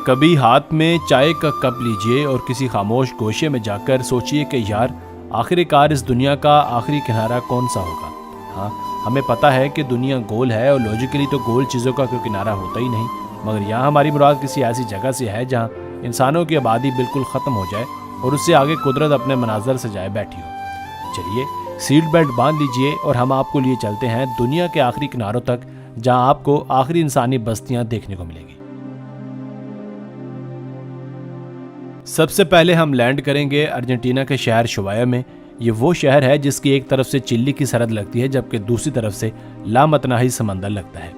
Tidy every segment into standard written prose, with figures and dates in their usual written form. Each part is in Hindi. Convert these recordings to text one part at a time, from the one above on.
कभी हाथ में चाय का कप लीजिए और किसी खामोश गोशे में जाकर सोचिए कि यार आखिरकार इस दुनिया का आखिरी किनारा कौन सा होगा। हाँ, हमें पता है कि दुनिया गोल है और लॉजिकली तो गोल चीज़ों का कोई किनारा होता ही नहीं, मगर यहाँ हमारी मुराद किसी ऐसी जगह से है जहाँ इंसानों की आबादी बिल्कुल ख़त्म हो जाए और उससे आगे कुदरत अपने मनाजर सजाए बैठी हो। चलिए सीट बेल्ट बांध लीजिए और हम आपको लिए चलते हैं दुनिया के आखिरी किनारों तक, जहाँ आपको आखिरी इंसानी बस्तियाँ देखने को मिलेगी। सबसे पहले हम लैंड करेंगे अर्जेंटीना के शहर शुवाया में। ये वो शहर है जिसकी एक तरफ से चिली की सरहद लगती है जबकि दूसरी तरफ से लामतनाही समंदर लगता है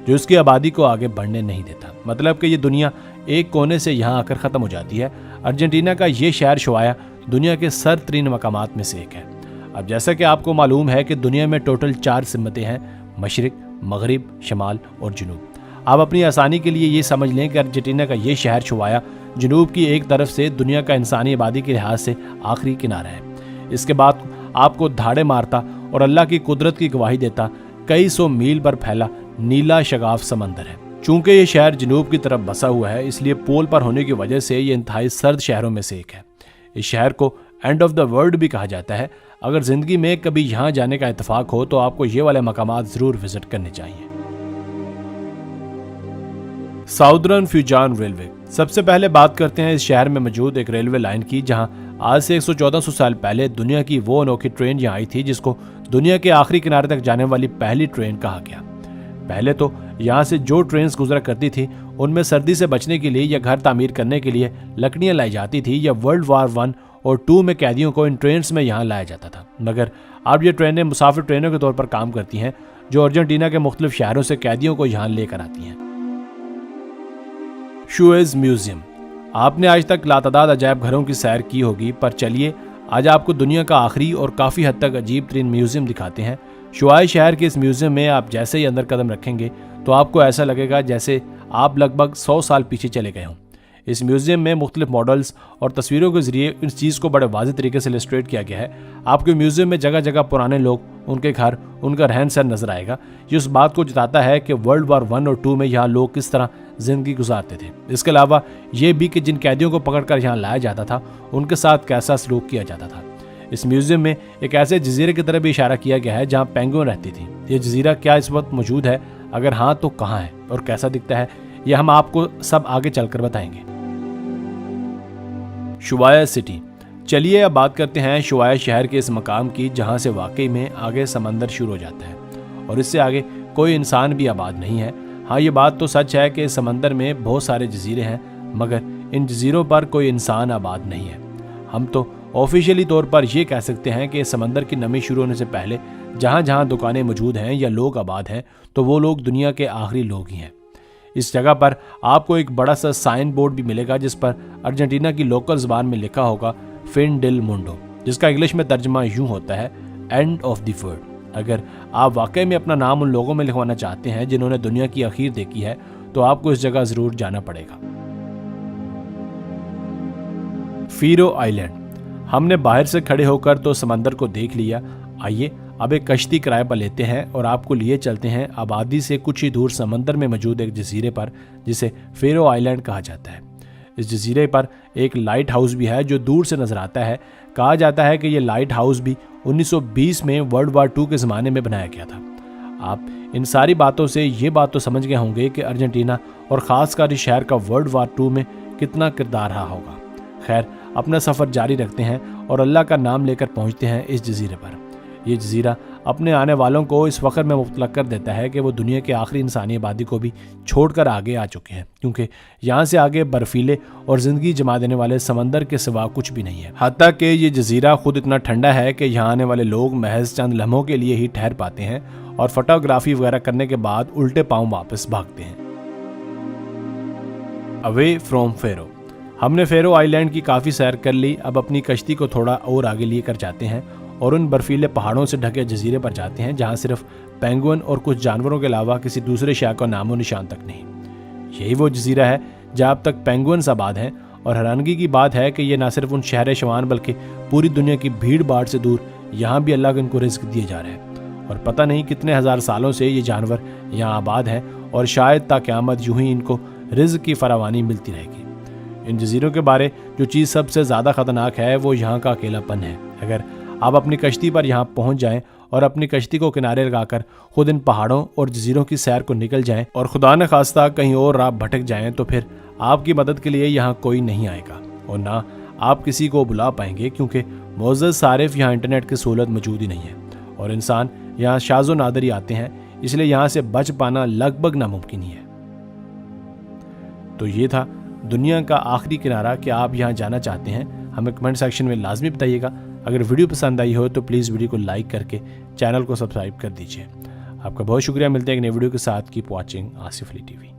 जो इसकी आबादी को आगे बढ़ने नहीं देता। मतलब कि ये दुनिया एक कोने से यहाँ आकर ख़त्म हो जाती है। अर्जेंटीना का ये शहर शुवाया दुनिया के सरतरीन मकामात में से एक है। अब जैसा कि आपको मालूम है कि दुनिया में टोटल 4 सिमतें हैं, मशरिक, मगरिब, शमाल और जुनूब। आप अपनी आसानी के लिए ये समझ लें कि अर्जेंटीना का ये शहर शुवाया जुनूब की एक तरफ से दुनिया का इंसानी आबादी के लिहाज से आखिरी किनारा है। इसके बाद आपको धाड़े मारता और अल्लाह की कुदरत की गवाही देता कई सौ मील पर फैला नीला शगाफ समंदर है। चूंकि ये शहर जुनूब की तरफ बसा हुआ है, इसलिए पोल पर होने की वजह से ये इंतहाई सर्द शहरों में से एक है। इस शहर को एंड ऑफ द वर्ल्ड भी कहा जाता है। अगर जिंदगी में कभी यहाँ जाने का इत्तेफाक हो तो आपको ये वाले मकामात जरूर विजिट करने चाहिए। साउदर्न फ्यूजान रेलवे। सबसे पहले बात करते हैं इस शहर में मौजूद एक रेलवे लाइन की, जहां आज से 114 साल पहले दुनिया की वो अनोखी ट्रेन यहाँ आई थी जिसको दुनिया के आखिरी किनारे तक जाने वाली पहली ट्रेन कहा गया। पहले तो यहाँ से जो ट्रेन गुजरा करती थी उनमें सर्दी से बचने के लिए या घर तामीर करने के लिए लकड़ियाँ लाई जाती थी, या वर्ल्ड वार 1 और 2 में कैदियों को इन ट्रेन्स में यहाँ लाया जाता था। मगर अब ये ट्रेनें मुसाफिर ट्रेनों के तौर पर काम करती हैं जो अर्जेंटीना के मुख्तलिफ शहरों से कैदियों को यहाँ लेकर आती हैं। शुएज म्यूजियम। आपने आज तक लातादाद अजायब घरों की सैर की होगी, पर चलिए आज आपको दुनिया का आखिरी और काफ़ी हद तक अजीब तरीन म्यूजियम दिखाते हैं। शुआई शहर के इस म्यूजियम में आप जैसे ही अंदर कदम रखेंगे तो आपको ऐसा लगेगा जैसे आप लगभग 100 साल पीछे चले गए हों। इस म्यूजियम में मुख्तलिफ मॉडल्स और तस्वीरों के जरिए इस चीज़ को बड़े वाज़ेह तरीके से इलस्ट्रेट किया गया है। आपके म्यूजियम में जगह जगह पुराने लोग, उनके घर, उनका रहन सहन नजर आएगा। ये उस बात को जताता है कि वर्ल्ड वार 1 और 2 में यहाँ लोग किस तरह जिंदगी गुजारते थे। इसके अलावा ये भी कि जिन कैदियों को पकड़कर यहाँ लाया जाता था उनके साथ कैसा सलूक किया जाता था। इस म्यूजियम में एक ऐसे जजीरे की तरफ भी इशारा किया गया है जहाँ पेंगुइन रहती थी। ये जजीरा क्या इस वक्त मौजूद है? अगर हाँ तो कहाँ है और कैसा दिखता है, यह हम आपको सब आगे चलकर बताएंगे। शुवाया सिटी। चलिए अब बात करते हैं शुवाया शहर के इस मकाम की जहाँ से वाकई में आगे समंदर शुरू हो जाता है और इससे आगे कोई इंसान भी आबाद नहीं है। हाँ, ये बात तो सच है कि समंदर में बहुत सारे जजीरे हैं, मगर इन जजीरों पर कोई इंसान आबाद नहीं है। हम तो ऑफिशियली तौर पर यह कह सकते हैं कि समंदर की नमी शुरू होने से पहले जहाँ जहाँ दुकानें मौजूद हैं या लोग आबाद हैं तो वो लोग दुनिया के आखिरी लोग ही हैं। इस जगह पर आपको एक बड़ा सा साइन बोर्ड भी मिलेगा जिस पर अर्जेंटीना की लोकल ज़बान में लिखा होगा फिन डिल मुंडो, जिसका इंग्लिश में तर्जमा यूँ होता है एंड ऑफ द वर्ल्ड। अगर आप वाकई में अपना नाम उन लोगों में लिखवाना चाहते हैं जिन्होंने दुनिया की आखिर देखी है तो आपको इस जगह ज़रूर जाना पड़ेगा। फीरो आइलैंड। हमने बाहर से खड़े होकर तो समंदर को देख लिया। आइए अब एक कश्ती किराए पर लेते हैं और आपको लिए चलते हैं आबादी से कुछ ही दूर समंदर में मौजूद एक जजीरे पर जिसे फेरो आइलैंड कहा जाता है। इस जजीरे पर एक लाइट हाउस भी है जो दूर से नजर आता है। कहा जाता है कि यह लाइट हाउस भी 1920 में वर्ल्ड वार 2 के ज़माने में बनाया गया था। आप इन सारी बातों से ये बात तो समझ गए होंगे कि अर्जेंटीना और ख़ासकर इस शहर का वर्ल्ड वार 2 में कितना किरदार रहा होगा। खैर, अपना सफ़र जारी रखते हैं और अल्लाह का नाम लेकर पहुँचते हैं इस जजीरे पर। यह जजीरा अपने आने वालों को इस फ़ख्र में मुब्तला कर देता है कि वो दुनिया के आखिरी इंसानी आबादी को भी छोड़कर आगे आ चुके हैं, क्योंकि यहाँ से आगे बर्फीले और ज़िंदगी जमा देने वाले समंदर के सिवा कुछ भी नहीं है। हत्ता कि ये जजीरा खुद इतना ठंडा है कि यहाँ आने वाले लोग महज चंद लम्हों के लिए ही ठहर पाते हैं और फोटोग्राफी वगैरह करने के बाद उल्टे पाँव वापस भागते हैं। अवे फ्रॉम फेरो। हमने फेरो आइलैंड की काफ़ी सैर कर ली। अब अपनी कश्ती को थोड़ा और आगे लिए कर जाते हैं और उन बर्फीले पहाड़ों से ढके जजीरे पर जाते हैं जहाँ सिर्फ पेंगुइन और कुछ जानवरों के अलावा किसी दूसरे शहर का नामो निशान तक नहीं। यही वो जजीरा है जहाँ अब तक पेंगुइन्स आबाद हैं और हैरानगी की बात है कि ये न सिर्फ उन शहर शवान बल्कि पूरी दुनिया की भीड़ भाड़ से दूर यहाँ भी अल्लाह इनको रिस्क दिए जा रहे हैं और पता नहीं कितने हज़ार सालों से ये जानवर यहाँ आबाद हैं और शायद ता क़यामत यूं ही इनको रिज़्क की फरावानी मिलती रहेगी। इन जजीरों के बारे जो चीज़ सबसे ज़्यादा ख़तरनाक है वो यहाँ का अकेलापन है। अगर आप अपनी कश्ती पर यहाँ पहुँच जाएं और अपनी कश्ती को किनारे लगाकर खुद इन पहाड़ों और जजीरों की सैर को निकल जाएं और खुदा न खास्ता कहीं और राह भटक जाएं, तो फिर आपकी मदद के लिए यहाँ कोई नहीं आएगा और ना आप किसी को बुला पाएंगे, क्योंकि मोअज़्ज़ज़ सारिफ यहाँ इंटरनेट की सहूलत मौजूद ही नहीं है और इंसान यहाँ शाज़ो नादर ही आते हैं, इसलिए यहाँ से बच पाना लगभग नामुमकिन ही है। तो ये था दुनिया का आखिरी किनारा। क्या आप यहाँ जाना चाहते हैं? हमें कमेंट सेक्शन में लाजमी बताइएगा। अगर वीडियो पसंद आई हो तो प्लीज़ वीडियो को लाइक करके चैनल को सब्सक्राइब कर दीजिए। आपका बहुत शुक्रिया। मिलते हैं एक नई वीडियो के साथ। Keep watching Asif Ali TV.